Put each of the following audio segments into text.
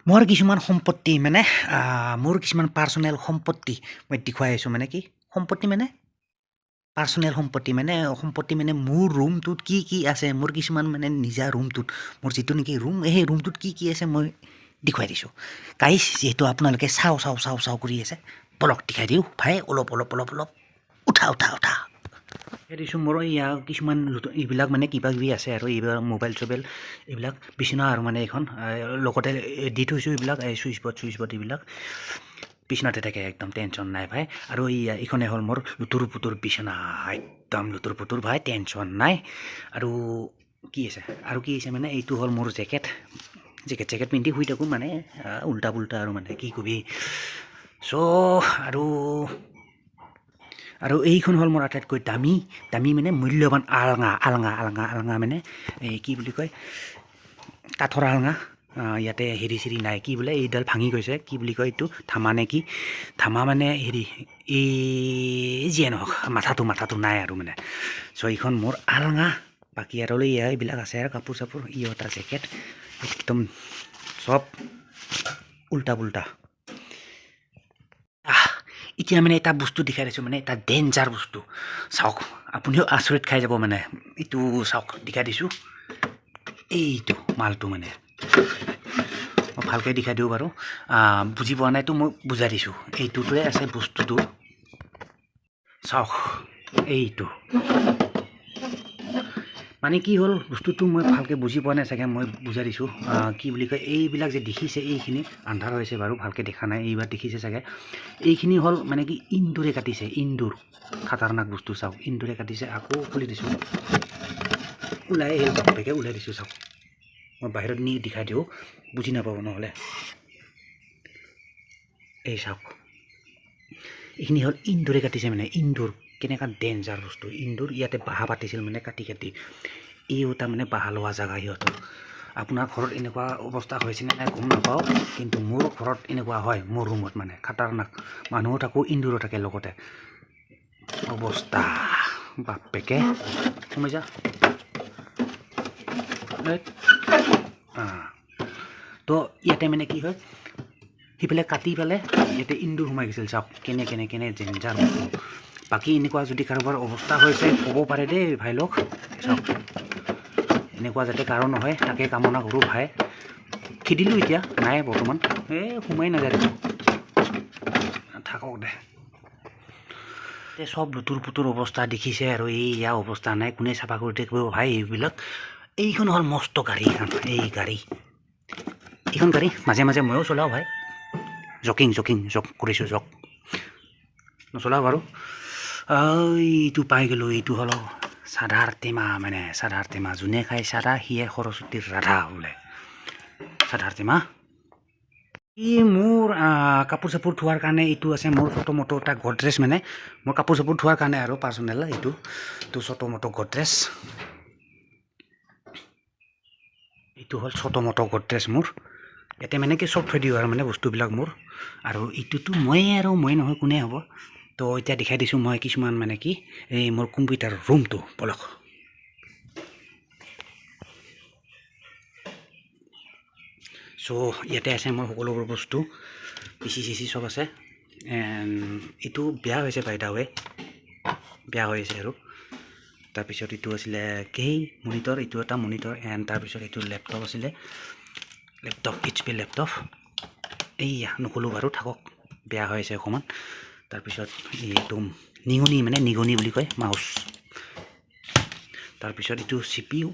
মোৰ কিছুমান সম্পত্তি মানে মোৰ কিছুমান পাৰ্চনেল সম্পত্তি মই দেখুৱাই আছোঁ মানে কি সম্পত্তি মানে পাৰ্চনেল সম্পত্তি মানে মোৰ ৰুমটোত কি কি আছে মোৰ কিছুমান মানে নিজা ৰুমটোত মোৰ যিটো নেকি ৰুম সেই ৰুমটোত কি কি আছে মই দেখুৱাই দিছোঁ গাইছ যিহেতু আপোনালোকে চাওঁ কৰি আছে বলক দেখাই দিওঁ ভাই অলপ উঠা দিছোঁ মোৰ কিছুমান এইবিলাক মানে কিবা কিবি আছে আৰু এইবিলাক মোবাইল চোবাইল এইবিলাক বিচনা আৰু মানে এইখন লগতে দি থৈছোঁ এইবিলাক চুইচ বৰ্ড এইবিলাক বিচনাতে থাকে একদম টেনশ্যন নাই ভাই আৰু এইখনে হ'ল মোৰ লুতুৰ পুতুৰ বিচনা একদম লুতুৰ পুতুৰ ভাই টেনশ্যন নাই আৰু কি আছে মানে এইটো হ'ল মোৰ জেকেট পিন্ধি শুই থাকোঁ মানে উল্টা পুল্টা আৰু মানে কি কবি চ' আৰু এইখন হ'ল মোৰ আটাইতকৈ দামী মানে মূল্যৱান আলঙা মানে এই কি বুলি কয় কাঠৰ আলঙা ইয়াতে হেৰি চেৰি নাই কি বোলে এইডাল ভাঙি গৈছে কি বুলি কয় এইটো ধামা নে কি ধামা মানে হেৰি এই যিয়ে নহওক মাথাটো নাই আৰু মানে চ' এইখন মোৰ আলঙা বাকী আৰু এইবিলাক আছে আৰু কাপোৰ চাপোৰ এটা জেকেট একদম চব উল্টা পুল্টা এতিয়া মানে এটা বস্তু দেখাই দিছোঁ মানে এটা ডেঞ্জাৰ বস্তু চাওক আপুনিও আচৰিত খাই যাব মানে এইটো চাওক দেখাই দিছোঁ এইটো মালটো মানে মই ভালকৈ দেখাই দিওঁ বাৰু বুজি পোৱা নাইতো মই বুজাই দিছোঁ এইটোতে আছে বস্তুটো চাওক এইটো মানে কি হ'ল বস্তুটো মই ভালকৈ বুজি পোৱা নাই চাগে মই বুজাই দিছোঁ কি বুলি কয় এইবিলাক যে দেখিছে এইখিনি আন্ধাৰ হৈছে বাৰু ভালকৈ দেখা নাই এইবাৰ দেখিছে চাগে এইখিনি হ'ল মানে কি ইন্দুৰে কাটিছে খাতাৰনাক বস্তু চাওক ইন্দুৰে কাটিছে আকৌ খুলি দিছোঁ ওলাই আহিল বাপেকে ওলাই দিছোঁ চাওক মই বাহিৰত নি দেখাই দিওঁ বুজি নাপাব নহ'লে এই চাওক এইখিনি হ'ল ইন্দুৰে কাটিছে মানে ইন্দুৰ কেনেকুৱা ডেঞ্জাৰ বস্তু ইন্দুৰ ইয়াতে বাঁহ পাতিছিল মানে কাটি এইও তাৰমানে বাঁহ লোৱা জেগা সিহঁতৰ আপোনাৰ ঘৰত এনেকুৱা অৱস্থা হৈছেনে নাই গম নাপাওঁ কিন্তু মোৰ ঘৰত এনেকুৱা হয় মোৰ ৰুমত মানে খাতাৰনাক মানুহো থাকোঁ ইন্দুৰো থাকে লগতে অৱস্থা বাপেকে সোমাই যা তো ইয়াতে মানে কি হয় সিফালে কাটি পেলাই ইয়াতে ইন্দুৰ সোমাই গৈছিল চাওক কেনে ডেঞ্জাৰ বাকী এনেকুৱা যদি কাৰোবাৰ অৱস্থা হৈছে ক'ব পাৰে দেই ভাই লোক চাওক এনেকুৱা যাতে কাৰো নহয় তাকে কামনা কৰোঁ ভাই খেদিলোঁ এতিয়া নাই বৰ্তমান সোমাই নাযায় দেখোন থাকক দে চব লুতুৰ পুতুৰ অৱস্থা দেখিছে আৰু ইয়াৰ অৱস্থা নাই কোনে চাফা কৰি থাকিব ভাই এইবিলাক এইখন হ'ল মস্ত গাড়ী এইখন গাড়ী মাজে ময়ো চলাওঁ ভাই জক কৰিছোঁ নচলাওঁ বাৰু এইটো পাই গ'লোঁ এইটো হ'ল চাধাৰ টেমা যোনে খাই চাধা সিয়ে সৰস্বতীৰ ৰাধা বোলে চাধাৰ টেমা মোৰ কাপোৰ চাপোৰ ধোৱাৰ কাৰণে এইটো আছে মোৰ ছোট মোটো এটা গডৰেজ মানে মোৰ কাপোৰ চাপোৰ ধোৱাৰ কাৰণে আৰু পাৰ্চনেল এইটো ছোট মোটো গডৰেজ এইটো হ'ল ছোট মোটো গডৰেজ মোৰ ইয়াতে মানে কি চব থৈ দিওঁ আৰু মানে বস্তুবিলাক মোৰ আৰু এইটোতো মই নহয় কোনে হ'ব তো এতিয়া দেখাই দিছোঁ মই কিছুমান মানে কি এই মোৰ কম্পিউটাৰ ৰুমটো বলক চ' ইয়াতে আছে মোৰ সকলোবোৰ বস্তু পিচি চব আছে এইটো বেয়া হৈছে বাইদাৱে বেয়া হৈ আছে আৰু তাৰপিছত এইটো আছিলে মনিটৰ এইটো এটা মনিটৰ এণ্ড তাৰপিছত এইটো লেপটপ আছিলে HP লেপটপ এইয়া নক'লোঁ বাৰু থাকক বেয়া হৈ আছে অকণমান তাৰপিছত এইটো নিগনি বুলি কয় মাউচ তাৰপিছত এইটো CPU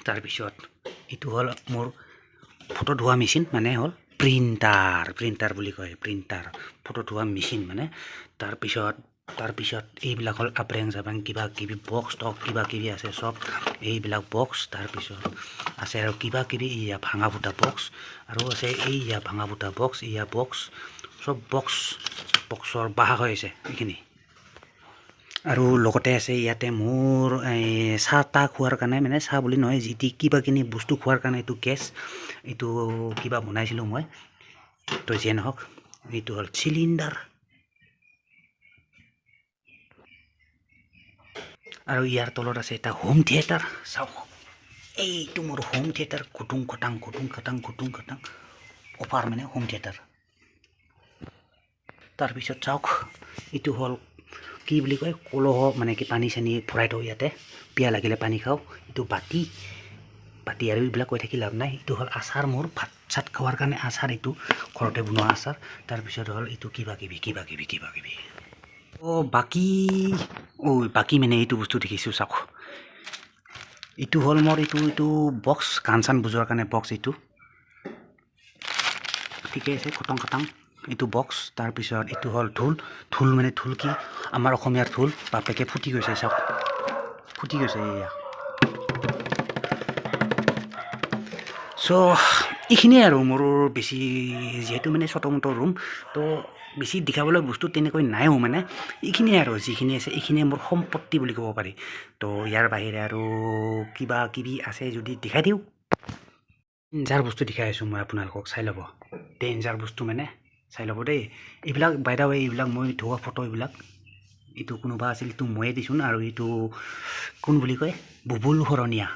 তাৰপিছত এইটো হ'ল মোৰ ফটো ধোৱা মেচিন মানে হ'ল প্ৰিণ্টাৰ বুলি কয় ফটো ধোৱা মেচিন মানে তাৰপিছত এইবিলাক হ'ল আপৰেং চাপৰেং কিবা কিবি বক্স টক কিবা কিবি আছে চব এইবিলাক বক্স তাৰপিছত আছে আৰু কিবা কিবি ভাঙা ফুটা বক্স আৰু আছে ভাঙা ফুটা বক্স চব বক্সৰ বাহা হৈ আছে এইখিনি আৰু লগতে আছে ইয়াতে মোৰ চাহ তাহ খোৱাৰ কাৰণে মানে চাহ বুলি নহয় যি কিবা কিনি বস্তু খোৱাৰ কাৰণে এইটো গেছ এইটো কিবা বনাইছিলোঁ মই তো যিয়ে নহওক এইটো হ'ল চিলিণ্ডাৰ আৰু ইয়াৰ তলত আছে এটা হোম থিয়েটাৰ চাওক এইটো মোৰ হোম থিয়েটাৰ খুটুং খটাং অফাৰ মানে হোম থিয়েটাৰ তাৰপিছত চাওক এইটো হ'ল কি বুলি কয় কলহ মানে কি পানী চানী ভৰাই থওঁ ইয়াতে পিয়া লাগিলে পানী খাওঁ এইটো বাতি আৰু এইবিলাক কৈ থাকি লাভ নাই এইটো হ'ল আচাৰ মোৰ ভাত চাত খোৱাৰ কাৰণে আচাৰ এইটো ঘৰতে বনোৱা আচাৰ তাৰপিছত হ'ল এইটো কিবা কিবি বাকী মানে এইটো বস্তু দেখিছোঁ চাওক এইটো হ'ল মোৰ এইটো বক্স গান চান বজোৱাৰ কাৰণে বক্স এইটো ঠিকে আছে খটাং এইটো বক্স তাৰপিছত এইটো হ'ল ঢোল মানে ঢোল কি আমাৰ অসমীয়াৰ ঢোল বাপেকে ফুটি গৈছে চাওক ফুটি গৈছে এয়া চ' এইখিনিয়ে আৰু মোৰ বেছি যিহেতু মানে চটমট ৰুম তো বেছি দেখাবলৈ বস্তু তেনেকৈ নাইও মানে এইখিনিয়ে আৰু যিখিনি আছে এইখিনিয়ে মোৰ সম্পত্তি বুলি ক'ব পাৰি তো ইয়াৰ বাহিৰে আৰু কিবা কিবি আছে যদি দেখাই দিওঁ ডেঞ্জাৰ বস্তু দেখাই আছোঁ মই আপোনালোকক চাই ল'ব ডেঞ্জাৰ বস্তু মানে চাই ল'ব দেই এইবিলাক বাই দা ৱে এইবিলাক মই ধোৱা ফটো এইটো কোনোবা আছিল এইটো ময়ে দিছোঁ আৰু এইটো কোন বুলি কয় Bubul Sharaniya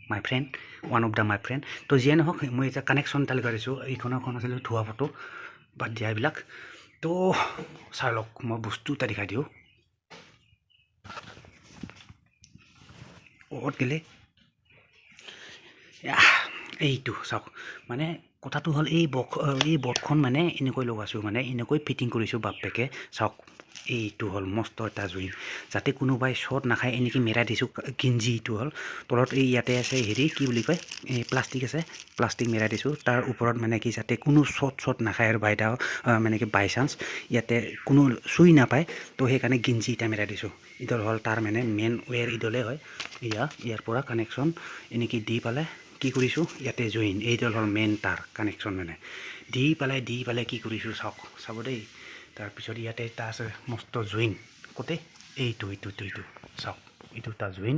my friend one of the my friend তো যিয়ে নহওক মই এতিয়া কানেকশ্যন এটা লগাই দিছোঁ এইখন আছিলে ধোৱা ফটো বাদ দিয়া এইবিলাক তো চাই লওক মই বস্তু এটা দেখাই দিওঁ ক'ত গ'লে এইটো চাওক মানে কথাটো হ'ল এই বৰ্ডখন মানে এনেকৈ লগাইছোঁ মানে এনেকৈ ফিটিং কৰিছোঁ বাপেকে চাওক এইটো হ'ল মস্ত এটা জুই যাতে কোনোবাই শ্বৰ্ট নাখায় এনেকৈ মেৰাই দিছোঁ গিঞ্জি এইটো হ'ল তলত এই ইয়াতে আছে হেৰি কি বুলি কয় এই প্লাষ্টিক আছে প্লাষ্টিক মেৰাই দিছোঁ তাৰ ওপৰত মানে কি যাতে কোনো শ্বৰ্ট নাখায় আৰু বাইদাও মানে কি বাই চান্স ইয়াতে কোনো চুই নাপায় তো সেইকাৰণে গিঞ্জি এটা মেৰাই দিছোঁ ইডাল হ'ল তাৰ মানে মেইন ৱেৰ ইডলে হয় ইয়াৰ পৰা কানেকশ্যন এনেকৈ দি পালে কি কৰিছোঁ ইয়াতে জইন এইডাল হ'ল মেইন তাৰ কানেকশ্যন মানে দি পেলাই কি কৰিছোঁ চাব দেই তাৰপিছত ইয়াতে এটা আছে মস্ত জইন ক'তে এইটো চাওক এইটো এটা জইন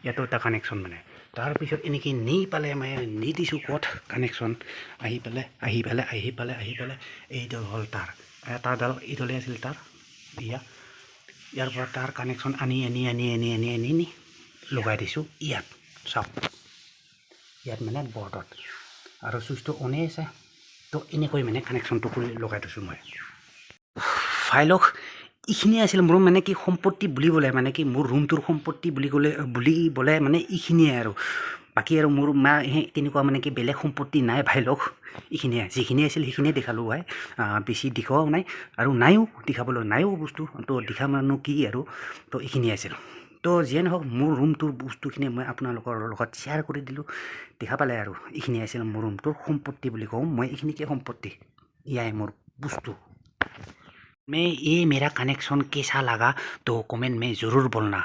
ইয়াতো এটা কানেকশ্যন মানে তাৰপিছত এনেকৈ নি পেলাই মই নি দিছোঁ ক'ত কানেকশ্যন আহি পেলাই এইডাল হ'ল তাৰ এটাডাল এইডালে আছিল তাৰ ইয়াৰ পৰা তাৰ কানেকশ্যন আনি লগাই দিছোঁ ইয়াত চাওক ইয়াত মানে বৰ্ডত আৰু চুইচটো অনেই আছে তো এনেকৈ মানে কানেকশ্যনটো কৰি লগাই থৈছোঁ মই ফাইলক এইখিনিয়ে আছিল মোৰ মানে কি সম্পত্তি বুলিবলৈ মানে কি মোৰ ৰুমটোৰ সম্পত্তি বুলিবলৈ মানে এইখিনিয়ে আৰু বাকী আৰু মোৰ তেনেকুৱা মানে কি বেলেগ সম্পত্তি নাই ভাইলক এইখিনিয়ে যিখিনি আছিল সেইখিনিয়ে দেখালোঁ ভাই বেছি দেখাও নাই আৰু নাইও দেখাবলৈ নাইও বস্তু তো দেখা মানুহ কি আৰু তো এইখিনিয়ে আছিল তো যিয়ে নহওক মোৰ ৰুমটোৰ বস্তুখিনি মই আপোনালোকৰ লগত শ্বেয়াৰ কৰি দিলোঁ দেখা পালে আৰু এইখিনি আছিল মোৰ ৰুমটোৰ সম্পত্তি বুলি কওঁ মই এইখিনিকে সম্পত্তি ইয়াই মোৰ বস্তু मैं ये मेरा कनेक्शन कैसा लगा तो कमेंट में जरूर बोलना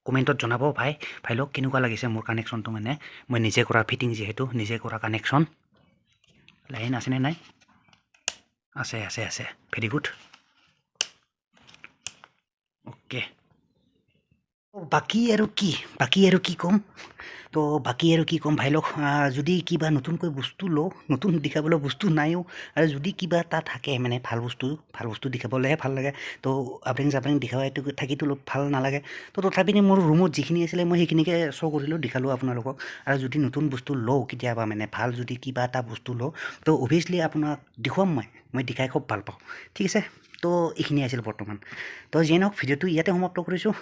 कमेंटत जनाब भाई लोग केनेकुवा लागिसे मोर कानेक्शनটো মানে মই নিজে কৰা ফিটিং যেহেতু নিজে কৰা কানেকশ্যন লাইন আছেনে নাই আছে ভেৰি গুড ওকে বাকী আৰু কি ক'ম তো বাকী আৰু কি ক'ম ভাই লগ যদি কিবা নতুনকৈ বস্তু লওঁ নতুন দেখাবলৈ বস্তু নাইও আৰু যদি কিবা এটা থাকে মানে ভাল বস্তু দেখাবলৈহে ভাল লাগে তো আপৰিং চাপৰিং দেখাব এইটো থাকিতো ভাল নালাগে তো তথাপি মোৰ ৰুমত যিখিনি আছিলে মই সেইখিনিকে শ্ব' কৰিলোঁ দেখালোঁ আপোনালোকক আৰু যদি নতুন বস্তু লওঁ কেতিয়াবা মানে ভাল যদি কিবা এটা বস্তু লওঁ তো অভিয়াছলি আপোনাক দেখুৱাম মই দেখাই খুব ভাল পাওঁ ঠিক আছে তো এইখিনি আছিল বৰ্তমান তো যিয়ে নহওক ভিডিঅ'টো ইয়াতে সমাপ্ত কৰিছোঁ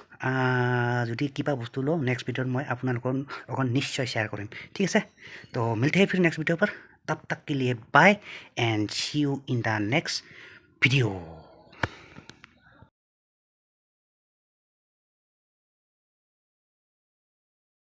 যদি কিবা বস্তু লওঁ নেক্সট ভিডিঅ'ত মই আপোনালোকৰ লগত নিশ্চয় শ্বেয়াৰ কৰিম ঠিক আছে তো মিলতে हैं फिर नेक्स्ट वीडियो पर तब तक के लिए bye and see you in the next video